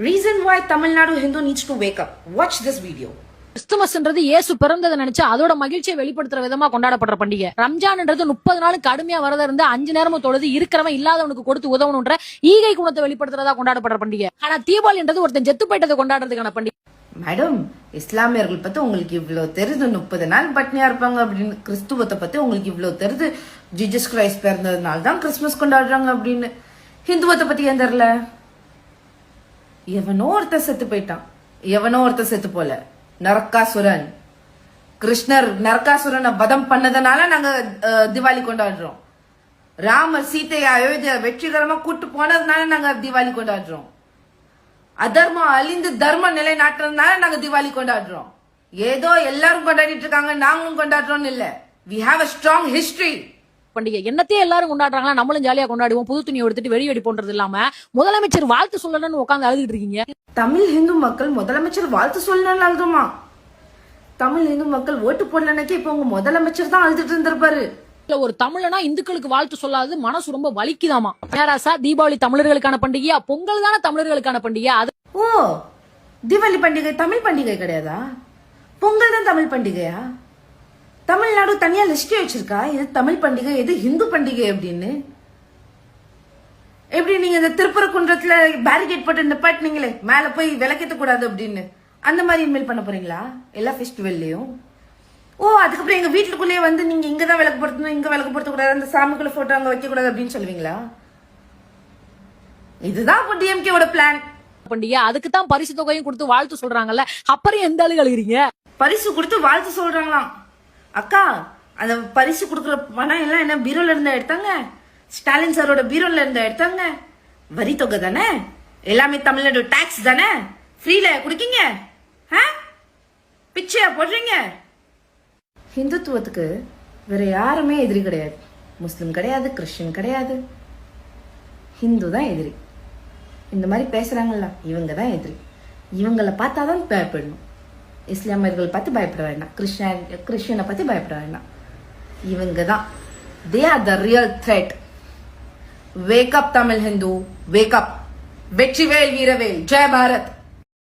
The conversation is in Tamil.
Reason why Tamil Nadu Hindu needs to wake up. Watch this video. கிறிஸ்துமஸ்ன்றது இயேசு பிறந்ததை நினைச்சு அதோட மகிழ்ச்சியை வெளிப்படுத்துற விதமா கொண்டாடப்படுற பண்டிகை. ரம்ஜான்ன்றது 30 நாளுக்கு கடுமையா வரத இருந்து 5 நேரமும் தொழுது இருக்கிறவன் இல்லாதவனுக்கு கொடுத்து உதவணுன்ற ஈகை குணத்தை வெளிப்படுத்துறதா கொண்டாடப்படுற பண்டிகை. ஆனா தீபாவளின்றது ஒருத்தன் செத்து போயிட்டதை கொண்டாடுறதுக்கான பண்டிகை. மேடம், இஸ்லாமியர்கள் பத்தி உங்களுக்கு இவ்வளவு தெரியுது, 30 நாள் பட்னியா இருப்பாங்க அப்படின்னு. கிறிஸ்துவத்தை பத்தி உங்களுக்கு இவ்வளவு தெரியுது, ஜீசஸ் கிரைஸ்ட் பிறந்ததுனால தான் கிறிஸ்துமஸ் கொண்டாடுறாங்க அப்படின்னு. ஹிந்துவத்தை பத்தி ஏன் தெரியல? எவனோ ஒருத்தர் செத்து போயிட்டான், எவனோ ஒருத்தர் செத்து போல. நரகாசுரன், கிருஷ்ணர் நரகாசுரனை வதம் பண்ணதுனால நாங்க திவாலி கொண்டாடுறோம். ராமர் சீதையை அயோத்தியா வெற்றிகரமா கூட்டு போனதுனால நாங்க திவாலி கொண்டாடுறோம். அதர்மம் அழிந்து தர்ம நிலை நாட்டுறதுனால நாங்க திவாலி கொண்டாடுறோம். ஏதோ எல்லாரும் கொண்டாடிட்டு இருக்காங்க, நாங்களும் கொண்டாடுறோம்னு இல்ல. We have a strong history. பண்டிகை என்னத்தையே எல்லாரும் கொண்டாடுறாங்களா, நம்மளும் ஜாலியா கொண்டாடுவோம். புது துணியை எடுத்துட்டு வெடி வெடிப்போன்றது இல்லாம முதலமைச்சர் வாழ்த்து சொல்லணும்னு உட்காந்து அழுதுட்டு இருக்கீங்க. தமிழ் ஹிந்து மக்கள் முதலமைச்சர் வாழ்த்து சொல்லணும்னு அழுதுமா? தமிழ் இந்து மக்கள் ஓட்டு போடலனக்கே இப்ப உங்க முதலமைச்சர் தான் அழுதுட்டு இருந்திருப்பாரு. ஒரு தமிழனா இந்துக்களுக்கு வாழ்த்து சொல்லாது மனசு ரொம்ப வலிக்குதாமா. பேராசா தீபாவளி தமிழர்களுக்கான பண்டிகையா, பொங்கல் தானே தமிழர்களுக்கான பண்டிகை. அது ஓ, தீபாவளி பண்டிகை தமிழ் பண்டிகை கிடையாதா? பொங்கல் தான் தமிழ் பண்டிகையா? தமிழ்நாடு தனியா லிஸ்டே வச்சிருக்கா இது தமிழ் பண்டிகை இது ஹிந்து பண்டிகை அப்படின்னு? எப்படி நீங்க இந்த திருப்பரங்குன்றத்துல பேரிகேட் போட்டு நிப்பாட்டினீங்களே, மேல போய் விளக்கேற்ற கூடாது அப்படின்னு, அந்த மாதிரி இனிமேல் பண்ண போறீங்களா எல்லா ஃபெஸ்டிவல்லையும்? ஓ, அதுக்கப்புறம் எங்க வீட்டுக்குள்ளேயே வந்து நீங்க இங்கதான் விளக்கு பொருத்தணும், இங்க விளக்கு பொருத்த கூடாது, அந்த சாமிக்குள்ள போட்டோ அங்க வைக்க கூடாது அப்படின்னு சொல்லுவீங்களா? இதுதான் இப்போ டிஎம்கேவோட பிளான். பண்டிகை அதுக்கு தான் பரிசு தொகையும் கொடுத்து வாழ்த்து சொல்றாங்கல்ல, அப்புறம் எந்த ஆளு கழுகிறீங்க? பரிசு கொடுத்து வாழ்த்து சொல்றாங்களாம். அக்கா, அந்த பரிசு கொடுக்குற பணம் எல்லாம் என்ன பீரோல இருந்தா எடுத்தாங்க? ஸ்டாலின் சாரோட பீரோல இருந்தா எடுத்தாங்க? வரி தொகை தானே, எல்லாமே தமிழ்நாடு டாக்ஸ் தானே, ஃப்ரீல குடிக்கீங்க, பிச்சையா போடுறீங்க. ஹிந்துத்துவத்துக்கு வேற யாருமே எதிரி கிடையாது. முஸ்லிம் கிடையாது, கிறிஸ்டின் கிடையாது, ஹிந்து தான் எதிரி. இந்த மாதிரி பேசுறாங்கல்ல, இவங்க தான் எதிரி. இவங்களை பார்த்தாதான் பயப்படணும். இஸ்லாமியர்கள் பார்த்து பயப்பட வேண்டாம், கிறிஸ்டியனை பத்தி பயப்பட வேண்டாம். இவங்க தான், they are the real threat. Wake up Tamil Hindu, wake up. Vetrivel வீரவேல், ஜெய் பாரத்.